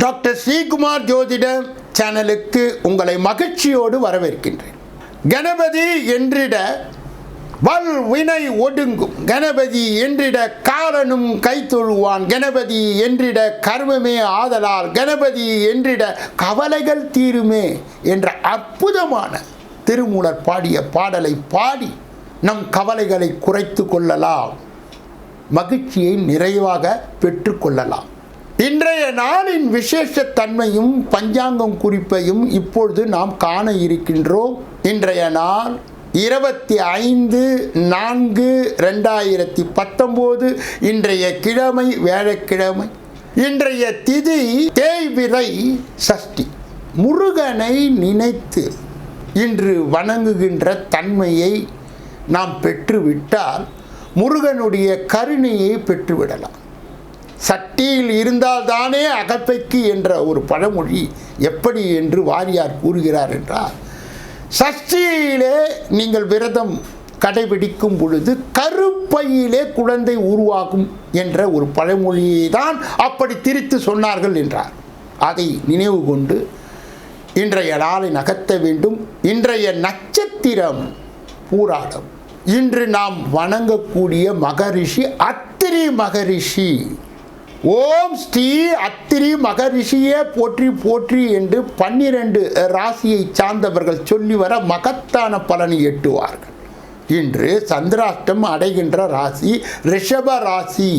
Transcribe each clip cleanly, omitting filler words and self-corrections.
Doctor Sreekumar ஜோதிட சேனலுக்கு உங்களை மகிழ்ச்சியோடு வரவேற்கின்றேன். கணபதி என்றிட வல் வினை ஒடுங்கும், கணபதி என்றிட காலனும் கைத்தொழுவான், கணபதி என்றிட கர்மமே ஆதலால், கணபதி என்றிட கவலைகள் தீருமே என்ற அற்புதமான திருமூலர் பாடிய பாடலை பாடி நம் கவலைகளை குறைத்து கொள்ளலாம், மகிழ்ச்சியை நிறைவாக பெற்றுக்கொள்ளலாம். இன்றைய நாளின் விசேஷ தன்மையும் பஞ்சாங்கம் குறிப்பையும் இப்பொழுது நாம் காண இருக்கின்றோம். இன்றைய நாள் 25/4/2019. இன்றைய கிழமை வியாழக்கிழமை. இன்றைய திதி தேய்பிறை சஷ்டி. முருகனை நினைத்து இன்று வணங்குகின்ற தன்மையை நாம் பெற்றுவிட்டால் முருகனுடைய கருணையை பெற்றுவிடலாம். சட்டியில் இருந்தால்தானே அகப்பைக்கு என்ற ஒரு பழமொழி எப்படி என்று வாரியார் கூறுகிறார் என்றால், சஷ்டியிலே நீங்கள் விரதம் கடைபிடிக்கும் பொழுது கருப்பையிலே குழந்தை உருவாகும் என்ற ஒரு பழமொழியை தான் அப்படி திரித்து சொன்னார்கள் என்றார். அதை நினைவு கொண்டு இன்றைய நாளை நகர்த்த வேண்டும். இன்றைய நட்சத்திரம் பூராடம். இன்று நாம் வணங்கக்கூடிய மகரிஷி அத்திரி மகரிஷி. ஓம் ஸ்ரீ அத்திரி மகரிஷியே போற்றி போற்றி என்று 12 ராசியை சார்ந்தவர்கள் சொல்லி வர மகத்தான பலனை எட்டுவார்கள். இன்று சந்திராஷ்டம் அடைகின்ற ராசி ரிஷப ராசி.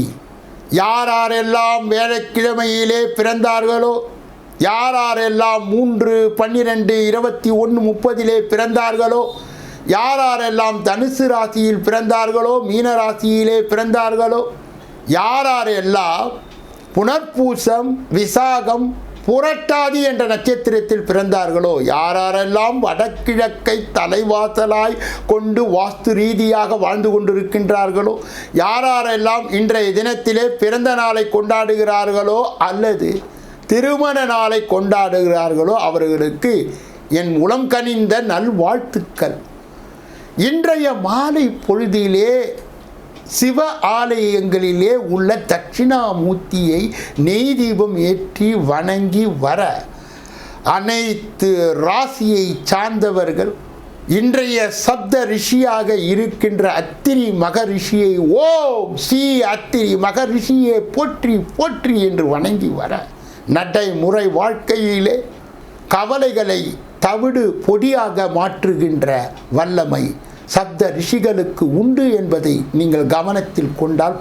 யாரெல்லாம் வேலைக்கிழமையிலே பிறந்தார்களோ, யாரெல்லாம் 3, 12, 21, 30 பிறந்தார்களோ, யாரெல்லாம் தனுசு ராசியில் பிறந்தார்களோ, மீன ராசியிலே பிறந்தார்களோ, யாரெல்லாம் புனர்பூசம், விசாகம், புரட்டாதி என்ற நட்சத்திரத்தில் பிறந்தார்களோ, யாரெல்லாம் வடகிழக்கை தலைவாசலாய் கொண்டு வாஸ்து ரீதியாக வாழ்ந்து கொண்டிருக்கின்றார்களோ, யாரெல்லாம் இன்றைய தினத்திலே பிறந்த நாளை கொண்டாடுகிறார்களோ அல்லது திருமண நாளை கொண்டாடுகிறார்களோ அவர்களுக்கு என் உளம் கனிந்த நல்வாழ்த்துக்கள். இன்றைய மாலை பொழுதிலே சிவ ஆலயங்களிலே உள்ள தட்சிணாமூர்த்தியை நெய் தீபம் ஏற்றி வணங்கி வர அனைத்து ராசியை சார்ந்தவர்கள் இன்றைய சப்த ரிஷியாக இருக்கின்ற அத்திரி மகரிஷியை ஓம் ஸ்ரீ அத்திரி மகரிஷியை போற்றி போற்றி என்று வணங்கி வர நடைமுறை வாழ்க்கையிலே கவலைகளை தவிடு பொடியாக மாற்றுகின்ற வல்லமை சப்த ரிஷிகளுக்கு உண்டு என்பதை நீங்கள் கவனத்தில் கொண்டால்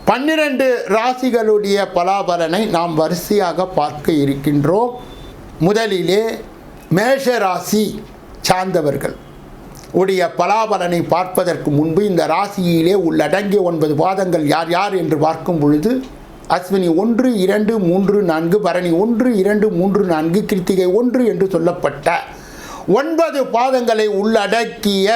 12 ராசிகளுடைய பலாபலனை நாம் வரிசையாக பார்க்க இருக்கின்றோம். முதலிலே மேஷ ராசி சார்ந்தவர்கள் உடைய பலாபலனை பார்ப்பதற்கு முன்பு இந்த ராசியிலே உள்ளடங்கிய 9 பாதங்கள் யார் யார் என்று பார்க்கும் பொழுது அஸ்வினி 1, 2, 3, 4, பரணி 1, 2, 3, 4, கிருத்திகை 1 என்று சொல்லப்பட்ட 9 பாதங்களை உள்ளடக்கிய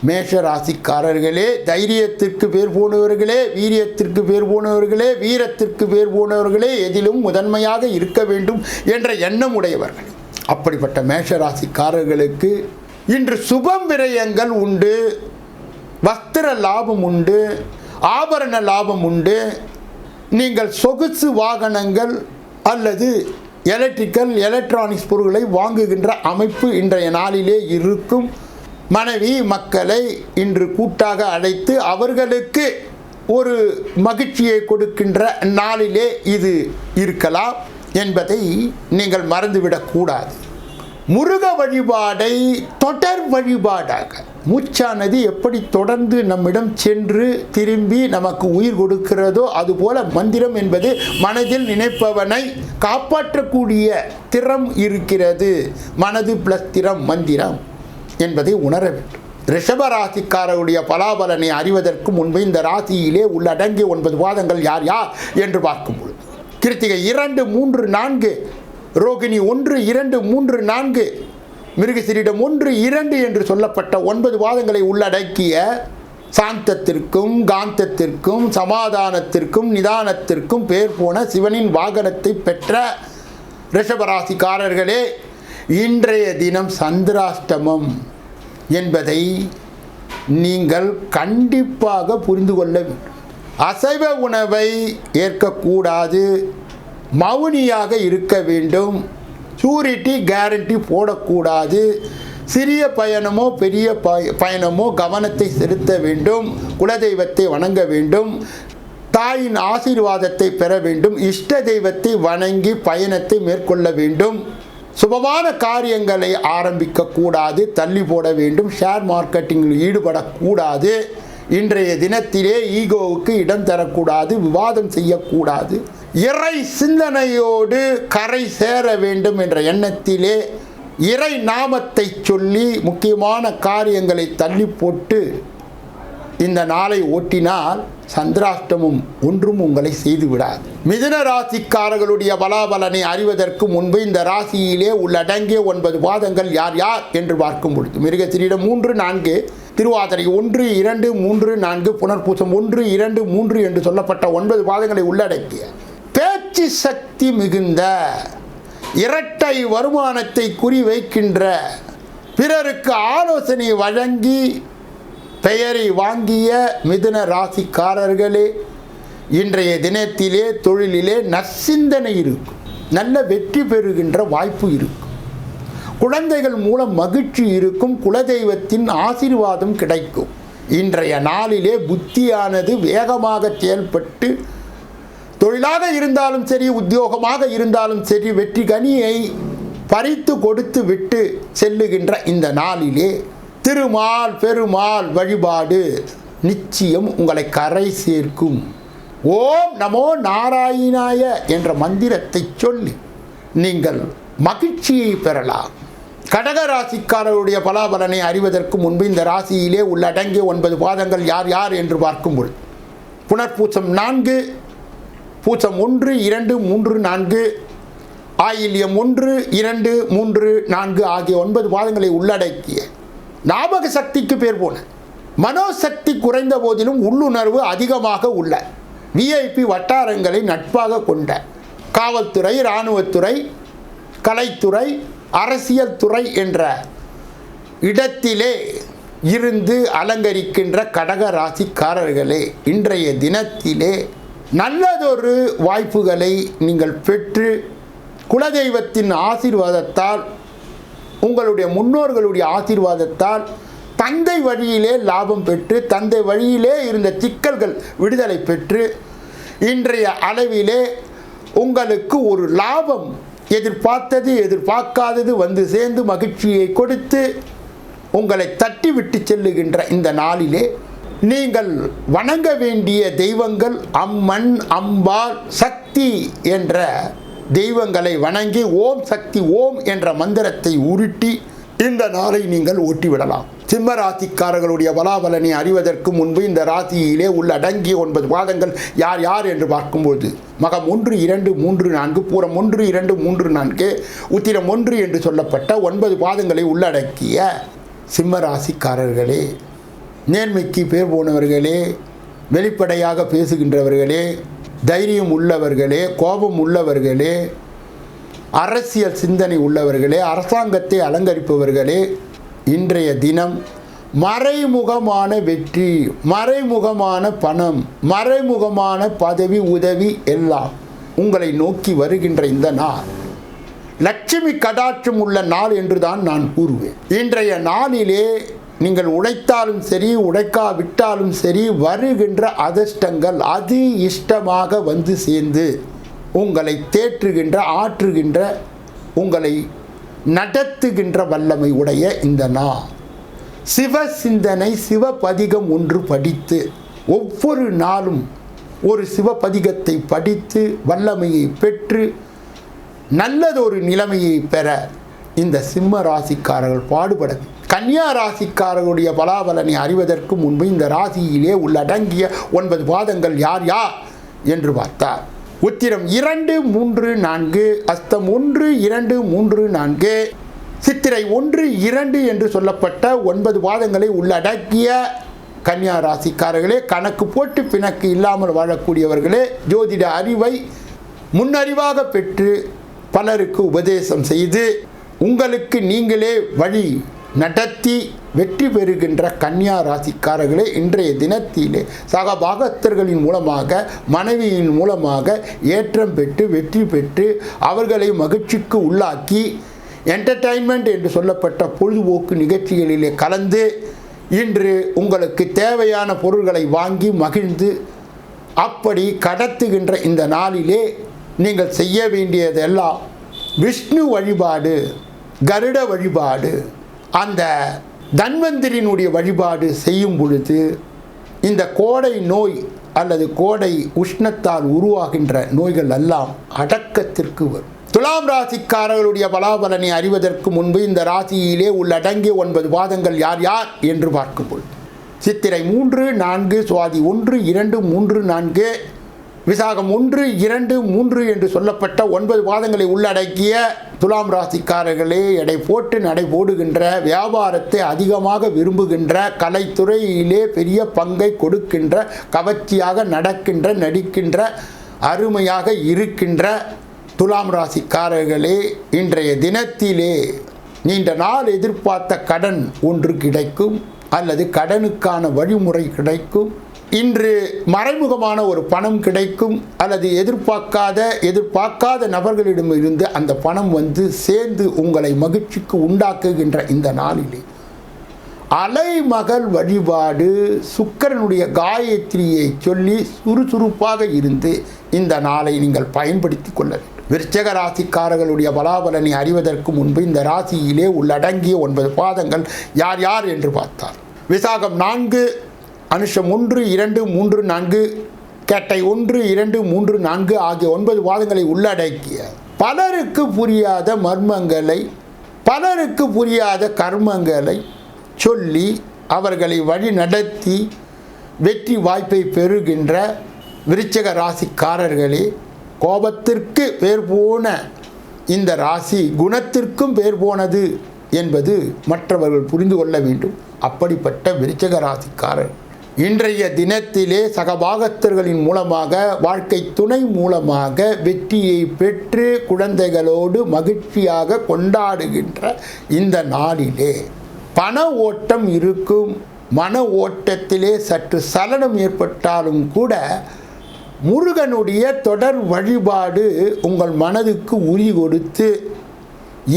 மேஷராசிக்காரர்களே, தைரியத்திற்கு பேர் போனவர்களே, வீரியத்திற்கு பேர் போனவர்களே, வீரத்திற்கு பேர் போனவர்களே, எதிலும் முதன்மையாக இருக்க வேண்டும் என்ற எண்ணம் உடையவர்கள். அப்படிப்பட்ட மேஷராசிக்காரர்களுக்கு இன்று சுபம் விரயங்கள் உண்டு, வஸ்திர லாபம் உண்டு, ஆபரண லாபம் உண்டு. நீங்கள் சொகுசு வாகனங்கள் அல்லது எலக்ட்ரானிக்ஸ் பொருட்களை வாங்குகின்ற அமைப்பு இன்றைய நாளிலே இருக்கும். மனைவி மக்களை இன்று கூட்டாக அழைத்து அவர்களுக்கு ஒரு மகிழ்ச்சியை கொடுக்கின்ற நாளிலே இது இருக்கலாம் என்பதை நீங்கள் மறந்துவிடக்கூடாது. முருக வழிபாடை தொடர் வழிபாடாக, மூச்சானது எப்படி தொடர்ந்து நம்மிடம் சென்று திரும்பி நமக்கு உயிர் கொடுக்கிறதோ அதுபோல மந்திரம் என்பது மனதில் நினைப்பவனை காப்பாற்றக்கூடிய திறம் இருக்கிறது. மனது பிளஸ் திறம் மந்திரம் என்பதை உணர வேண்டும். ரிஷபராசிக்காரருடைய பலாபலனை அறிவதற்கு முன்பு இந்த ராசியிலே உள்ளடங்கிய 9 பாதங்கள் யார் யார் என்று பார்க்கும் பொழுது கிருத்திகை 2, 3, 4, ரோகிணி 1, 2, 3, 4, மிருகசீரிடம் 1, 2 என்று சொல்லப்பட்ட 9 பாதங்களை உள்ளடக்கிய சாந்தத்திற்கும் காந்தத்திற்கும் சமாதானத்திற்கும் நிதானத்திற்கும் பேர் போன சிவனின் வாகனத்தை பெற்ற ரிஷபராசிக்காரர்களே, இன்றைய தினம் சந்திராஷ்டமம் என்பதை நீங்கள் கண்டிப்பாக புரிந்து கொள்ள வேண்டும். அசைவ உணவை ஏற்கக்கூடாது. மௌனியாக இருக்க வேண்டும். ஷூரிட்டி கேரண்டி போடக்கூடாது. சிறிய பயணமோ பெரிய பயணமோ கவனத்தை செலுத்த வேண்டும். குலதெய்வத்தை வணங்க வேண்டும். தாயின் ஆசீர்வாதத்தை பெற வேண்டும். இஷ்ட தெய்வத்தை வணங்கி பயணத்தை மேற்கொள்ள வேண்டும். சுபமான காரியங்களை ஆரம்பிக்க கூடாது, தள்ளி போட வேண்டும். ஷேர் மார்க்கெட்டிங்கில் ஈடுபடக்கூடாது. இன்றைய தினத்திலே ஈகோவுக்கு இடம் தரக்கூடாது, விவாதம் செய்யக்கூடாது. இறை சிந்தனையோடு கரை சேர வேண்டும் என்ற எண்ணத்திலே இறை நாமத்தை சொல்லி முக்கியமான காரியங்களை தள்ளி போட்டு இந்த நாளை ஓட்டினால் சந்திராஷ்டமம் ஒன்றும் உங்களை செய்துவிடாது. மிதுன ராசிக்காரர்களுடைய பலாபலனை அறிவதற்கு முன்பு இந்த ராசியிலே உள்ளடங்கிய 9 பாதங்கள் யார் யார் என்று பார்க்கும் பொழுது மிருகசீரிடம் 3, 4, திருவாதிரை 1, 2, 3, 4, புனர்பூசம் 1, 2, 3 என்று சொல்லப்பட்ட 9 பாதங்களை உள்ளடக்கிய பேச்சு சக்தி மிகுந்த இரட்டை வருமானத்தை குறிவைக்கின்ற பிறருக்கு ஆலோசனை வழங்கி பெயரை வாங்கிய மிதுன ராசிக்காரர்களே, இன்றைய தினத்திலே தொழிலிலே நற்சிந்தனை இருக்கும். நல்ல வெற்றி பெறுகின்ற வாய்ப்பு இருக்கும். குழந்தைகள் மூலம் மகிழ்ச்சி இருக்கும். குலதெய்வத்தின் ஆசீர்வாதம் கிடைக்கும். இன்றைய நாளிலே புத்தியானது வேகமாக செயல்பட்டு தொழிலாக இருந்தாலும் சரி, உத்தியோகமாக இருந்தாலும் சரி, வெற்றி கனியை பறித்து கொடுத்து விட்டு செல்லுகின்ற இந்த நாளிலே திருமால் பெருமாள் வழிபாடு நிச்சயம் உங்களை கரை சேர்க்கும். ஓம் நமோ நாராயணாய என்ற மந்திரத்தை சொல்லி நீங்கள் மகிழ்ச்சியை பெறலாம். கடக ராசிக்காரருடைய பலாபலனை அறிவதற்கு முன்பு இந்த ராசியிலே உள்ளடங்கிய 9 பாதங்கள் யார் யார் என்று பார்க்கும்போது புனர்பூசம் 4, பூசம் 1, 2, 3, 4, ஆயில்யம் 1, 2, 3, 4 ஆகிய 9 பாதங்களை உள்ளடக்கிய ஞாபக சக்திக்கு பேர் போன மனோசக்தி குறைந்த போதிலும் உள்ளுணர்வு அதிகமாக உள்ள விஐபி வட்டாரங்களை நட்பாக கொண்ட காவல்துறை, இராணுவத்துறை, கலைத்துறை, அரசியல் துறை என்ற இடத்திலே இருந்து அலங்கரிக்கின்ற கடக ராசிக்காரர்களே, இன்றைய தினத்திலே நல்லதொரு வாய்ப்புகளை நீங்கள் பெற்று குலதெய்வத்தின் ஆசீர்வாதத்தால், உங்களுடைய முன்னோர்களுடைய ஆசீர்வாதத்தால் தந்தை வழியிலே லாபம் பெற்று, தந்தை வழியிலே இருந்த சிக்கல்கள் விடுதலை பெற்று, இன்றைய அளவிலே உங்களுக்கு ஒரு லாபம் எதிர்பார்த்தது எதிர்பார்க்காதது வந்து சேர்ந்து மகிழ்ச்சியை கொடுத்து உங்களை தட்டி விட்டு செல்லுகின்ற இந்த நாளிலே நீங்கள் வணங்க வேண்டிய தெய்வங்கள் அம்மன், அம்பாள், சக்தி என்ற தெய்வங்களை வணங்கி ஓம் சக்தி ஓம் என்ற மந்திரத்தை உருட்டி இந்த நாளை நீங்கள் ஓட்டிவிடலாம். சிம்ம ராசிக்காரர்களுடைய பலாபலனை அறிவதற்கு முன்பு இந்த ராசியிலே உள்ளடங்கிய 9 பாதங்கள் யார் யார் என்று பார்க்கும்போது மகம் 1, 2, 3, 4, பூரம் 1, 2, 3, 4, உத்திரம் 1 என்று சொல்லப்பட்ட 9 பாதங்களை உள்ளடக்கிய சிம்ம ராசிக்காரர்களே, நேர்மைக்கு பேர் போனவர்களே, வெளிப்படையாக பேசுகின்றவர்களே, தைரியம் உள்ளவர்களே, கோபம் உள்ளவர்களே, அரசியல் சிந்தனை உள்ளவர்களே, அரசாங்கத்தை அலங்கரிப்பவர்களே, இன்றைய தினம் மறைமுகமான வெற்றி, மறைமுகமான பணம், மறைமுகமான பதவி உதவி எல்லாம் உங்களை நோக்கி வருகின்ற இந்த நாள் லட்சுமி கடாட்சம் உள்ள நாள் என்றுதான் நான் கூறுவேன். இன்றைய நாளிலே நீங்கள் உழைத்தாலும் சரி, உழைக்காவிட்டாலும் சரி, வருகின்ற அதிர்ஷ்டங்கள் அதி இஷ்டமாக வந்து சேர்ந்து உங்களை தேற்றுகின்ற, ஆற்றுகின்ற, உங்களை நடத்துகின்ற வல்லமை உடைய இந்த நாள் சிவ சிந்தனை, சிவபதிகம் ஒன்று படித்து ஒவ்வொரு நாளும் ஒரு சிவபதிகத்தை படித்து வல்லமையை பெற்று நல்லதொரு நிலைமையை பெற இந்த சிம்ம ராசிக்காரர்கள் பாடுபட. கன்னியா ராசிக்காரர்களுடைய பலாபலனை அறிவதற்கு முன்பு இந்த ராசியிலே உள்ளடங்கிய 9 பாதங்கள் யார் யார் என்று பார்த்தார். உத்திரம் 2, 3, 4, அஸ்தம் 1, 2, 3, 4, சித்திரை 1, 2 என்று சொல்லப்பட்ட 9 பாதங்களை உள்ளடக்கிய கன்னியா ராசிக்காரர்களே, கணக்கு போட்டு பிணக்கு இல்லாமல் வாழக்கூடியவர்களே, ஜோதிட அறிவை முன்னறிவாக பெற்று பலருக்கு உபதேசம் செய்து உங்களுக்கு நீங்களே வழி நடத்தி வெற்றி பெறுகின்ற கன்னியா ராசிக்காரர்களே, இன்றைய தினத்திலே சக பாகத்தர்களின் மூலமாக, மனைவியின் மூலமாக ஏற்றம் பெற்று வெற்றி பெற்று அவர்களை மகிழ்ச்சிக்கு உள்ளாக்கி என்டர்டைன்மெண்ட் என்று சொல்லப்பட்ட பொழுதுபோக்கு நிகழ்ச்சிகளிலே கலந்து இன்று உங்களுக்கு தேவையான பொருள்களை வாங்கி மகிழ்ந்து அப்படி கடத்துகின்ற இந்த நாளிலே நீங்கள் செய்ய வேண்டியதெல்லாம் விஷ்ணு வழிபாடு, கருட வழிபாடு, அந்த தன்வந்திரியினுடைய வழிபாடு செய்யும் பொழுது இந்த கோடை நோய் அல்லது கோடை உஷ்ணத்தால் உருவாகின்ற நோய்கள் எல்லாம் அடக்கத்திற்கு வரும். துலாம் ராசிக்காரர்களுடைய பலாபலனை அறிவதற்கு முன்பு இந்த ராசியிலே உள்ளடங்கிய 9 பாதங்கள் யார் யார் என்று பார்க்கும்போது சித்திரை 3, 4, சுவாதி 1, 2, 3, 4, விசாகம் 1, 2, 3 என்று சொல்லப்பட்ட 9 பாதங்களை உள்ளடக்கிய துலாம் ராசிக்காரர்களே, எடை போட்டு நடை போடுகின்ற, வியாபாரத்தை அதிகமாக விரும்புகின்ற, கலைத்துறையிலே பெரிய பங்கை கொடுக்கின்ற, கவர்ச்சியாக நடக்கின்ற, நடிக்கின்ற, அருமையாக இருக்கின்ற துலாம் ராசிக்காரர்களே, இன்றைய தினத்திலே நீண்ட நாள் எதிர்பார்த்த கடன் ஒன்று கிடைக்கும் அல்லது கடனுக்கான வழிமுறை கிடைக்கும். இன்று மறைமுகமான ஒரு பணம் கிடைக்கும் அல்லது எதிர்பார்க்காத நபர்களிடமிருந்து அந்த பணம் வந்து சேர்ந்து உங்களை மகிழ்ச்சிக்கு உண்டாக்குகின்ற இந்த நாளிலே அலைமகள் வழிபாடு, சுக்கிரனுடைய காயத்ரியை சொல்லி சுறுசுறுப்பாக இருந்து இந்த நாளை நீங்கள் பயன்படுத்தி கொள்ள வேண்டும். விருச்சிக ராசிக்காரர்களுடைய பலாபலனை அறிவதற்கு முன்பு இந்த ராசியிலே உள்ளடங்கிய 9 பாதங்கள் யார் யார் என்று பார்த்தார். விசாகம் 4, அனுஷம் 1, 2, 3, 4, கேட்டை 1, 2, 3, 4 ஆகிய 9 பாதங்களை உள்ளடக்கிய பலருக்கு புரியாத மர்மங்களை, பலருக்கு புரியாத கர்மங்களை சொல்லி அவர்களை வழி நடத்தி வெற்றி வாய்ப்பை பெறுகின்ற விருச்சிக ராசிக்காரர்களே, கோபத்திற்கு பேர் போன இந்த ராசி குணத்திற்கும் பேர் போனது என்பது மற்றவர்கள் புரிந்து கொள்ள வேண்டும். அப்படிப்பட்ட விருச்சிக ராசிக்காரர் இன்றைய தினத்திலே சகபாகத்தர்களின் மூலமாக, வாழ்க்கை துணை மூலமாக வெற்றியை பெற்று குழந்தைகளோடு மகிழ்ச்சியாக கொண்டாடுகின்ற இந்த நாளிலே பண ஓட்டம் இருக்கும். மன ஓட்டத்திலே சற்று சலனம் ஏற்பட்டாலும் கூட முருகனுடைய தொடர் வழிபாடு உங்கள் மனதுக்கு உரி கொடுத்து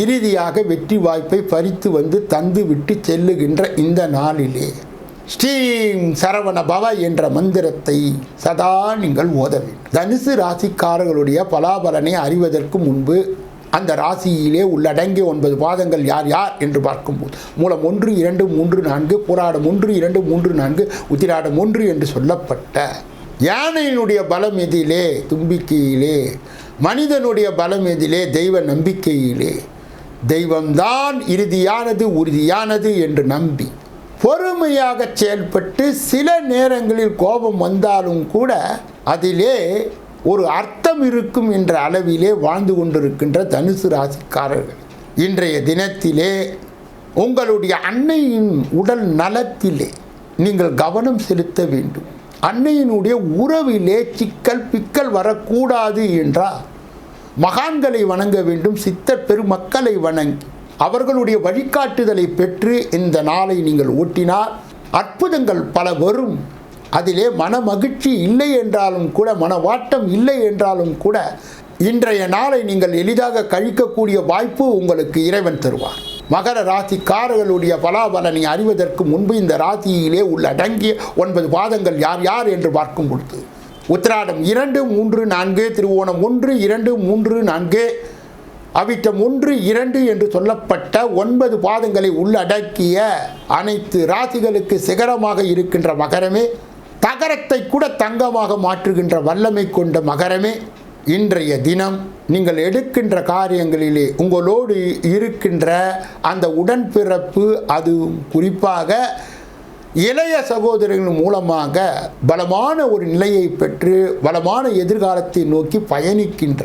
இறுதியாக வெற்றி வாய்ப்பை பறித்து வந்து தந்து விட்டு செல்லுகின்ற இந்த நாளிலே ஸ்ரீம் சரவண பவ என்ற மந்திரத்தை சதா நீங்கள் ஓத வேண்டும். தனுசு ராசிக்காரர்களுடைய பலாபலனை அறிவதற்கு முன்பு அந்த ராசியிலே உள்ளடங்கிய 9 பாதங்கள் யார் யார் என்று பார்க்கும்போது மூலம் 1, 2, 3, 4, புராடம் 1, 2, 3, 4, உத்திராடம் 1 என்று சொல்லப்பட்ட யானையினுடைய பலம் எதிலே? தும்பிக்கையிலே. மனிதனுடைய பலம் எதிலே? தெய்வ நம்பிக்கையிலே. தெய்வம்தான் இறுதியானது, உறுதியானது என்று நம்பி பொறுமையாக செயல்பட்டு சில நேரங்களில் கோபம் வந்தாலும் கூட அதிலே ஒரு அர்த்தம் இருக்கும் என்ற அளவிலே வாழ்ந்து கொண்டிருக்கின்ற தனுசு ராசிக்காரர்கள் இன்றைய தினத்திலே உங்களுடைய அன்னையின் உடல் நலத்திலே நீங்கள் கவனம் செலுத்த வேண்டும். அன்னையினுடைய உறவிலே சிக்கல் பிக்கல் வரக்கூடாது என்றால் மகான்களை வணங்க வேண்டும். சித்தர் பெருமக்களை வணங்கி அவர்களுடைய வழிகாட்டுதலை பெற்று இந்த நாளை நீங்கள் ஓட்டினால் அற்புதங்கள் பல வரும். அதிலே மன மகிழ்ச்சி இல்லை என்றாலும் கூட, மனவாட்டம் இல்லை என்றாலும் கூட இன்றைய நாளை நீங்கள் எளிதாக கழிக்கக்கூடிய வாய்ப்பு உங்களுக்கு இறைவன் தருவார். மகர ராசிக்காரர்களுடைய பலாபலனை அறிவதற்கு முன்பு இந்த ராசியிலே உள்ளடங்கிய 9 பாதங்கள் யார் யார் என்று பார்க்கும் பொழுது உத்திராடம் 2, 3, 4, திருவோணம் 1, 2, 3, 4, அவிட்டம் 1, 2 என்று சொல்லப்பட்ட 9 பாதங்களை உள்ளடக்கிய அனைத்து ராசிகளுக்கு சிகரமாக இருக்கின்ற மகரமே, தகரத்தை கூட தங்கமாக மாற்றுகின்ற வல்லமை கொண்ட மகரமே, இன்றைய தினம் நீங்கள் எடுக்கின்ற காரியங்களிலே உங்களோடு இருக்கின்ற அந்த உடன்பிறப்பு, அது குறிப்பாக இளைய சகோதரர்கள் மூலமாக பலமான ஒரு நிலையை பெற்று பலமான எதிர்காலத்தை நோக்கி பயணிக்கின்ற,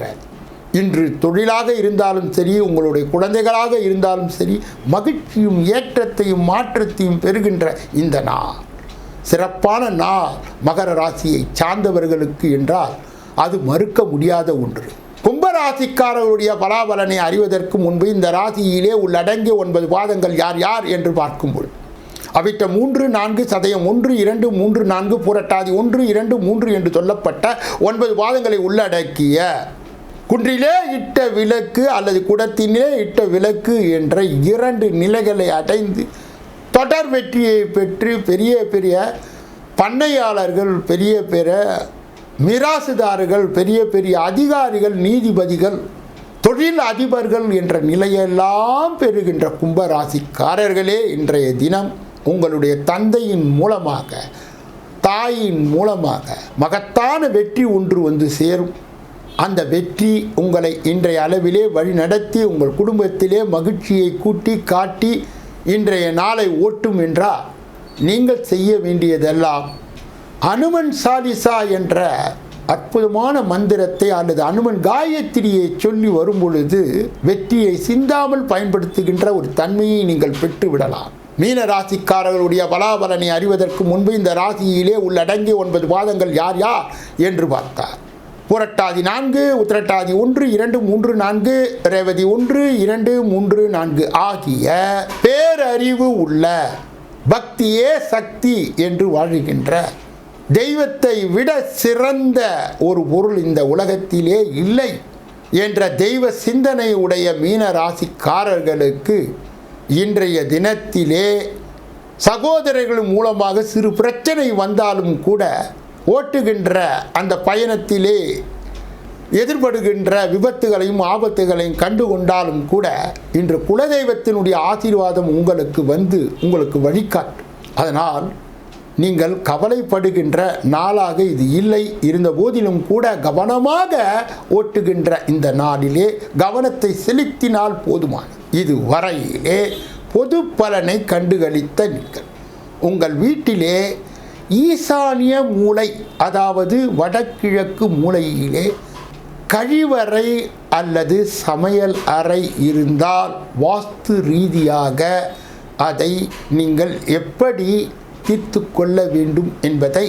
இன்று தொழிலாக இருந்தாலும் சரி, உங்களுடைய குழந்தைகளாக இருந்தாலும் சரி, மகிழ்ச்சியும் ஏற்றத்தையும் மாற்றத்தையும் பெறுகின்ற இந்த நாள் சிறப்பான நாள் மகர ராசியை சார்ந்தவர்களுக்கு என்றால் அது மறுக்க முடியாத ஒன்று. கும்பராசிக்காரர்களுடைய பலாபலனை அறிவதற்கு முன்பு இந்த ராசியிலே உள்ளடங்கிய 9 பாதங்கள் யார் யார் என்று பார்க்கும்போது அவிட்ட 3, 4, சதயம் 1, 2, 3, 4, புரட்டாதி 1, 2, 3 என்று சொல்லப்பட்ட 9 பாதங்களை உள்ளடக்கிய குன்றிலே இட்ட விளக்கு அல்லது குடத்திலே இட்ட விளக்கு என்ற 2 நிலைகளை அடைந்து தொடர் வெற்றியை பெற்று பெரிய பெரிய பண்ணையாளர்கள், பெரிய பெரிய மிராசுதாரர்கள், பெரிய பெரிய அதிகாரிகள், நீதிபதிகள், தொழில் அதிபர்கள் என்ற நிலையெல்லாம் பெறுகின்ற கும்பராசிக்காரர்களே, இன்றைய தினம் உங்களுடைய தந்தையின் மூலமாக, தாயின் மூலமாக மகத்தான வெற்றி ஒன்று வந்து சேரும். அந்த வெற்றி உங்களை இன்றைய அளவிலே வழிநடத்தி உங்கள் குடும்பத்திலே மகிழ்ச்சியை கூட்டி காட்டி இன்றைய நாளை ஓட்டும் என்றால் நீங்கள் செய்ய வேண்டியதெல்லாம் அனுமன் சாலிசா என்ற அற்புதமான மந்திரத்தை அல்லது அனுமன் காயத்ரியை சொல்லி வரும் பொழுது வெற்றியை சிந்தாமல் பயன்படுத்துகின்ற ஒரு தன்மையை நீங்கள் பெற்றுவிடலாம். மீன ராசிக்காரர்களுடைய பலாபலனை அறிவதற்கு முன்பு இந்த ராசியிலே உள்ளடங்கிய 9 பாதங்கள் யார் யார் என்று பார்த்தார். புரட்டாதி 4, உத்திரட்டாதி 1, 2, 3, 4, ரேவதி 1, 2, 3, 4 ஆகிய பேரறிவு உள்ள பக்தியே சக்தி என்று வாழுகின்ற தெய்வத்தை விட சிறந்த ஒரு பொருள் இந்த உலகத்திலே இல்லை என்ற தெய்வ சிந்தனை உடைய மீன ராசிக்காரர்களுக்கு இன்றைய தினத்திலே சகோதரர்கள் மூலமாக சிறு பிரச்சனை வந்தாலும் கூட ஓட்டுகின்ற அந்த பயணத்திலே எதிர்படுகின்ற விபத்துகளையும் ஆபத்துகளையும் கண்டு கொண்டாலும் கூட இன்று குலதெய்வத்தினுடைய ஆசீர்வாதம் உங்களுக்கு வந்து உங்களுக்கு வழிகாட்டும். அதனால் நீங்கள் கவலைப்படுகின்ற நாளாக இது இல்லை. இருந்த போதிலும் கூட கவனமாக ஓட்டுகின்ற இந்த நாளிலே கவனத்தை செலுத்தினால் போதுமானது. இது வரையிலே பொது பலனை கண்டுகளித்த நீங்கள் உங்கள் வீட்டிலே ஈசானிய மூலை, அதாவது வடகிழக்கு மூலையிலே கழிவறை அல்லது சமையல் அறை இருந்தால் வாஸ்து ரீதியாக அதை நீங்கள் எப்படி தீர்த்து கொள்ள வேண்டும் என்பதை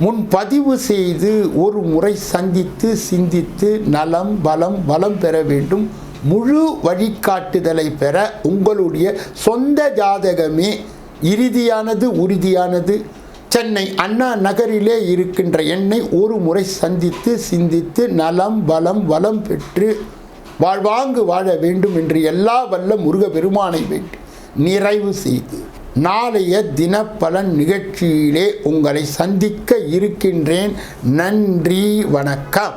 முன்பதிவு செய்து ஒரு முறை சந்தித்து சிந்தித்து நலம் பலம் வளம் பெற வேண்டும். முழு வழிகாட்டுதலை பெற உங்களுடைய சொந்த ஜாதகமே இறுதியானது உறுதியானது. சென்னை அண்ணா நகரிலே இருக்கின்ற என்னை ஒரு முறை சந்தித்து சிந்தித்து நலம் பலம் வளம் பெற்று வாழ்வாங்கு வாழ வேண்டும் என்று எல்லா வல்ல முருக பெருமானை வேண்டி நிறைவு செய்து நாளைய தினப்பலன் நிகழ்ச்சியிலே உங்களை சந்திக்க இருக்கின்றேன். நன்றி, வணக்கம்.